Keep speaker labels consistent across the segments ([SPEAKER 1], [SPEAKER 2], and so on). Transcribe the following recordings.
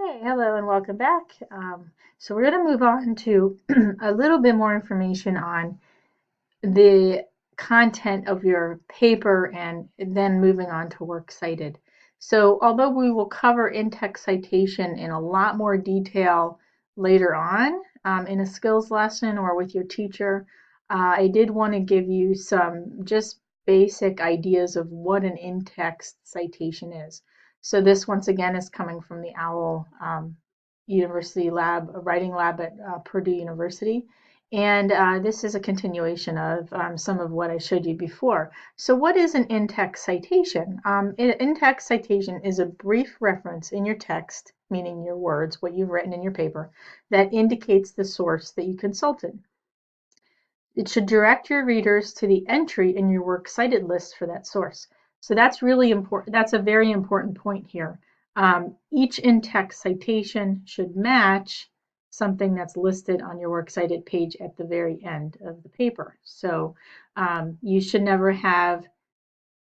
[SPEAKER 1] Hey, hello and welcome back. So we're going to move on to a little bit more information on the content of your paper and then moving on to works cited. So although we will cover in-text citation in a lot more detail later on in a skills lesson or with your teacher, I did want to give you some just basic ideas of what an in-text citation is. So this once again is coming from the OWL University Lab, Writing Lab at Purdue University. And this is a continuation of some of what I showed you before. So what is an in-text citation? In-text citation is a brief reference in your text, meaning your words, what you've written in your paper, that indicates the source that you consulted. It should direct your readers to the entry in your works cited list for that source. So that's really important. That's a very important point here. Each in-text citation should match something that's listed on your works cited page at the very end of the paper. So you should never have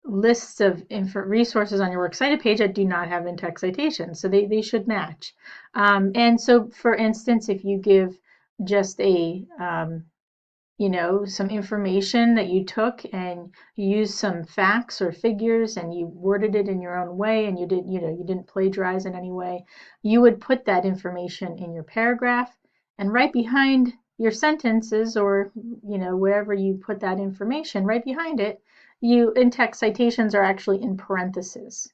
[SPEAKER 1] lists of resources on your works cited page that do not have in-text citations. So they should match. And so, for instance, if you give just a some information that you took and you used some facts or figures and you worded it in your own way and you didn't plagiarize in any way, you would put that information in your paragraph, and right behind your sentences, or wherever you put that information, right behind it, in-text citations are actually in parentheses.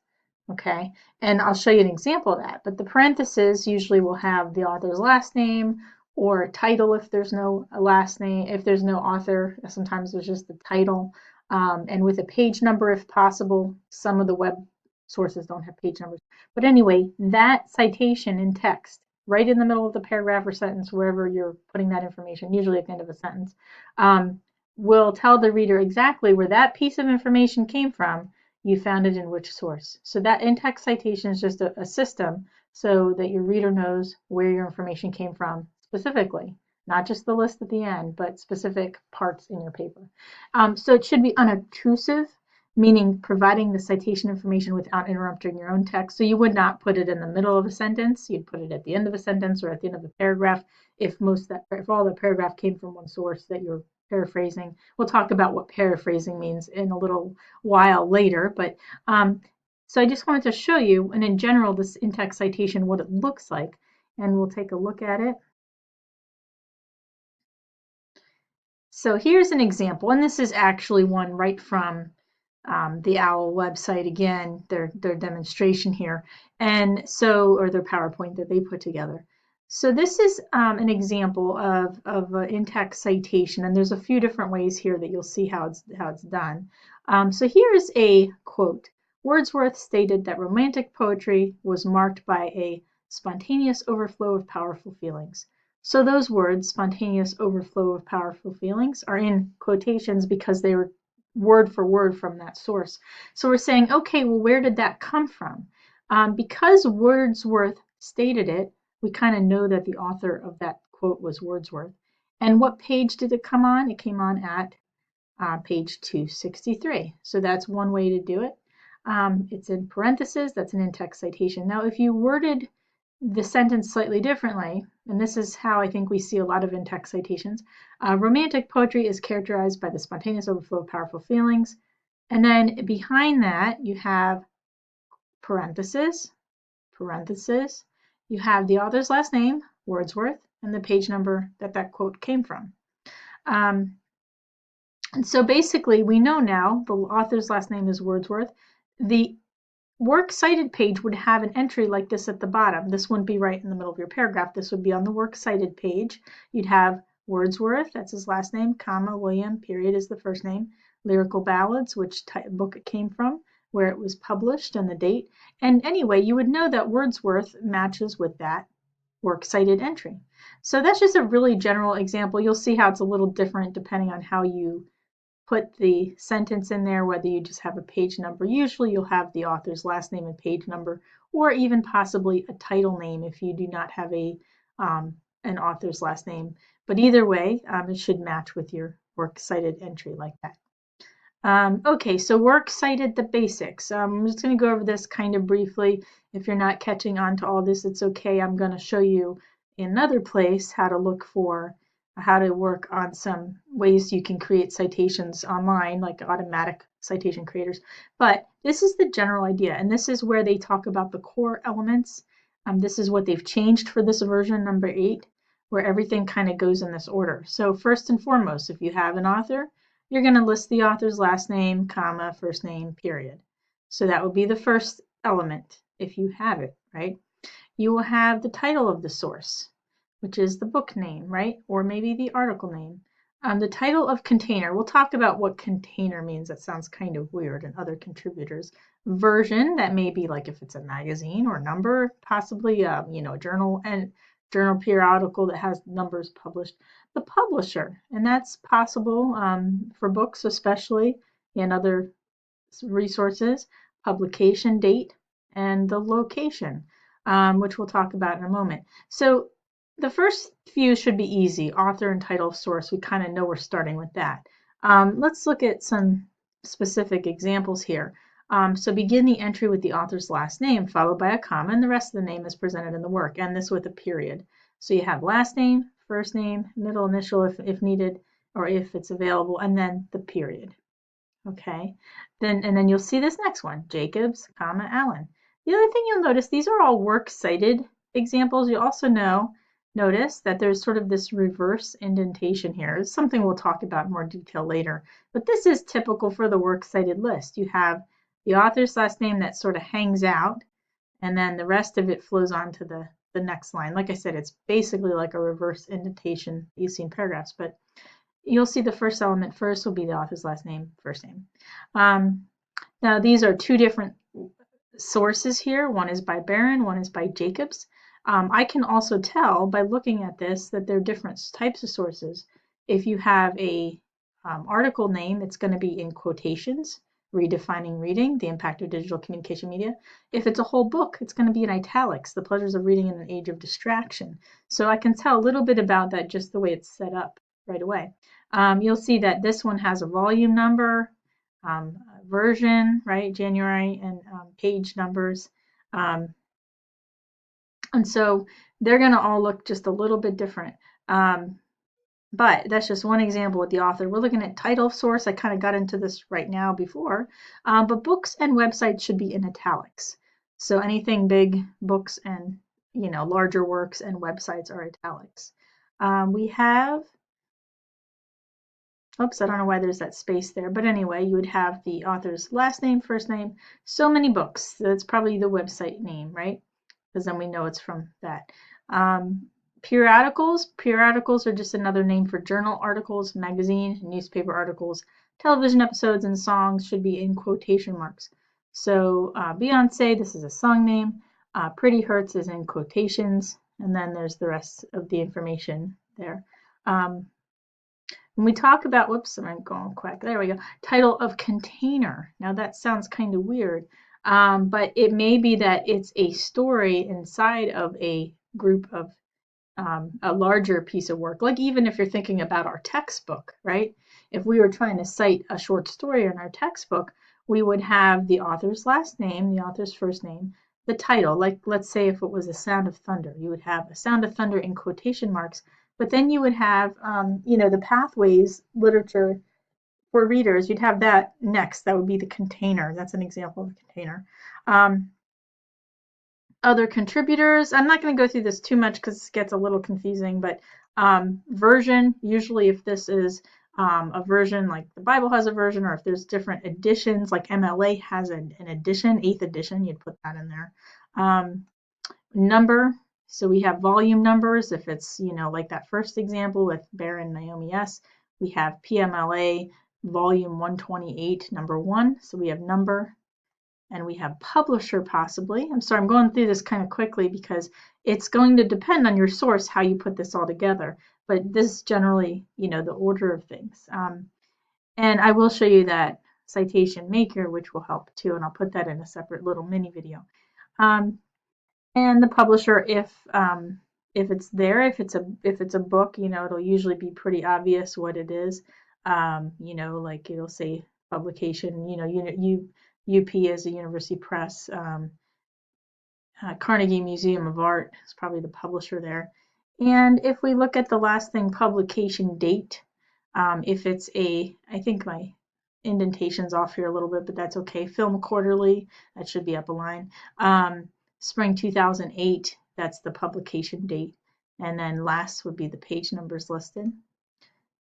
[SPEAKER 1] Okay, and I'll show you an example of that. But the parentheses usually will have the author's last name, or a title if there's no last name, if there's no author. Sometimes there's just the title, and with a page number if possible. Some of the web sources don't have page numbers. But anyway, that citation in text, right in the middle of the paragraph or sentence, wherever you're putting that information, usually at the end of a sentence, will tell the reader exactly where that piece of information came from. You found it in which source. So that in-text citation is just a system so that your reader knows where your information came from specifically, not just the list at the end, but specific parts in your paper. So it should be unobtrusive, meaning providing the citation information without interrupting your own text. So you would not put it in the middle of a sentence. You'd put it at the end of a sentence or at the end of a paragraph if all the paragraph came from one source that you're paraphrasing. We'll talk about what paraphrasing means in a little while later, but so I just wanted to show you, and in general, this in-text citation, what it looks like, and we'll take a look at it. So here's an example, and this is actually one right from the OWL website, again, their demonstration here, and so, or their PowerPoint that they put together. So this is an example of an in-text citation, and there's a few different ways here that you'll see how it's done. So here's a quote. Wordsworth stated that romantic poetry was marked by a spontaneous overflow of powerful feelings. So those words, spontaneous overflow of powerful feelings, are in quotations because they were word for word from that source. So we're saying, okay, well, where did that come from? Because Wordsworth stated it, we kind of know that the author of that quote was Wordsworth. And what page did it come on? It came on at page 263. So that's one way to do it. It's in parentheses. That's an in-text citation. Now, if you worded the sentence slightly differently, and this is how I think we see a lot of in-text citations. Romantic poetry is characterized by the spontaneous overflow of powerful feelings. And then behind that, you have parentheses, parentheses. You have the author's last name, Wordsworth, and the page number that that quote came from. And so basically, we know now the author's last name is Wordsworth. The works cited page would have an entry like this at the bottom. This wouldn't be right in the middle of your paragraph. This would be on the works cited page. You'd have Wordsworth, that's his last name, comma, William, period is the first name, Lyrical Ballads, which book it came from, where it was published, and the date. And anyway, you would know that Wordsworth matches with that works cited entry. So that's just a really general example. You'll see how it's a little different depending on how you put the sentence in there, whether you just have a page number. Usually you'll have the author's last name and page number, or even possibly a title name if you do not have an author's last name. But either way, it should match with your works cited entry like that. Okay, so works cited, the basics. I'm just going to go over this kind of briefly. If you're not catching on to all this, it's okay. I'm going to show you in another place how to look for how to work on some ways you can create citations online, like automatic citation creators. But this is the general idea, and this is where they talk about the core elements. This is what they've changed for this version, number 8, where everything kind of goes in this order. So first and foremost, if you have an author, you're going to list the author's last name, comma, first name, period. So that would be the first element if you have it, right? You will have the title of the source, which is the book name, right? Or maybe the article name. The title of container, we'll talk about what container means. That sounds kind of weird, and other contributors. Version, that may be like if it's a magazine, or number, possibly a journal and journal periodical that has numbers published. The publisher, and that's possible for books especially, and other resources, publication date, and the location, which we'll talk about in a moment. So the first few should be easy. Author and title of source, we kind of know we're starting with that. Let's look at some specific examples here. So begin the entry with the author's last name, followed by a comma, and the rest of the name is presented in the work, and this with a period. So you have last name, first name, middle initial if needed, or if it's available, and then the period. Okay, then you'll see this next one, Jacobs, comma, Allen. The other thing you'll notice, these are all works cited examples. You also notice that there's sort of this reverse indentation here. It's something we'll talk about in more detail later, but this is typical for the works cited list. You have the author's last name that sort of hangs out, and then the rest of it flows on to the next line. Like I said, it's basically like a reverse indentation you see in paragraphs, but you'll see the first element first will be the author's last name, first name. Now these are two different sources here. One is by Barron, one is by Jacobs. I can also tell by looking at this that they're different types of sources. If you have a article name, it's going to be in quotations, redefining reading, the impact of digital communication media. If it's a whole book, it's going to be in italics, the pleasures of reading in an age of distraction. So I can tell a little bit about that just the way it's set up right away. You'll see that this one has a volume number, version, right, January, and page numbers. And so they're going to all look just a little bit different. But that's just one example with the author. We're looking at title source. I kind of got into this right now before. But books and websites should be in italics. So anything big, books and larger works and websites are italics. We have oops, I don't know why there's that space there. But anyway, you would have the author's last name, first name, so many books. That's probably the website name, right? Because then we know it's from that. Periodicals. Periodicals are just another name for journal articles, magazine, newspaper articles. Television episodes and songs should be in quotation marks. So Beyonce, this is a song name. Pretty Hurts is in quotations. And then there's the rest of the information there. When we talk about, whoops, I'm going quick. There we go. Title of container. Now that sounds kind of weird, but it may be that it's a story inside of a group of a larger piece of work. Like even if you're thinking about our textbook, right? If we were trying to cite a short story in our textbook, we would have the author's last name, the author's first name, the title. Like let's say if it was A Sound of Thunder, you would have A Sound of Thunder in quotation marks, but then you would have, the pathways literature for readers. You'd have that next. That would be the container. That's an example of a container. Other contributors. I'm not going to go through this too much because it gets a little confusing, but version, usually if this is a version like the Bible has a version, or if there's different editions, like MLA has an edition, 8th edition, you'd put that in there. Number. So we have volume numbers. If it's, like that first example with Baron Naomi S., we have PMLA volume 128, number 1. So we have number, and we have publisher possibly. I'm sorry, I'm going through this kind of quickly because it's going to depend on your source how you put this all together. But this is generally, the order of things. And I will show you that citation maker, which will help too, and I'll put that in a separate little mini video. And the publisher, if it's there, if it's a book, it'll usually be pretty obvious what it is. Like it'll say publication. UP is a university press. Carnegie Museum of Art is probably the publisher there. And if we look at the last thing, publication date, if it's I think my indentation's off here a little bit, but that's okay. Film Quarterly, that should be up a line. Spring 2008, that's the publication date. And then last would be the page numbers listed.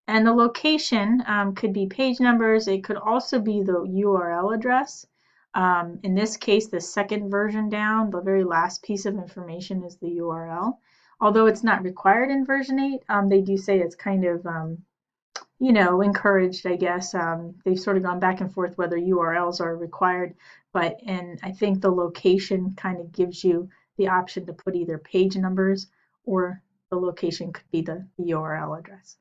[SPEAKER 1] And the location could be page numbers. It could also be the URL address. In this case, the second version down, the very last piece of information is the URL. Although it's not required in version 8, they do say it's kind of, encouraged, I guess. They've sort of gone back and forth whether URLs are required, and I think the location kind of gives you the option to put either page numbers or the location could be the URL address.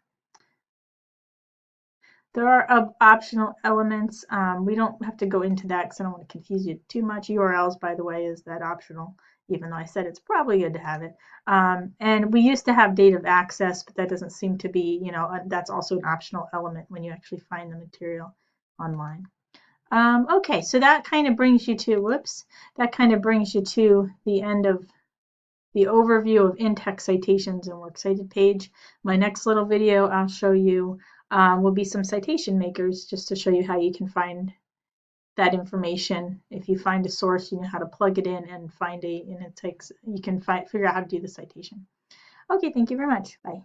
[SPEAKER 1] There are optional elements. We don't have to go into that because I don't want to confuse you too much. URLs, by the way, is that optional, even though I said it's probably good to have it. And we used to have date of access, but that doesn't seem to be, that's also an optional element when you actually find the material online. Okay, so that kind of brings you to, that kind of brings you to the end of the overview of in-text citations and works cited page. My next little video I'll show you will be some citation makers, just to show you how you can find that information. If you find a source, you know how to plug it in and you can figure out how to do the citation. Okay, thank you very much. Bye.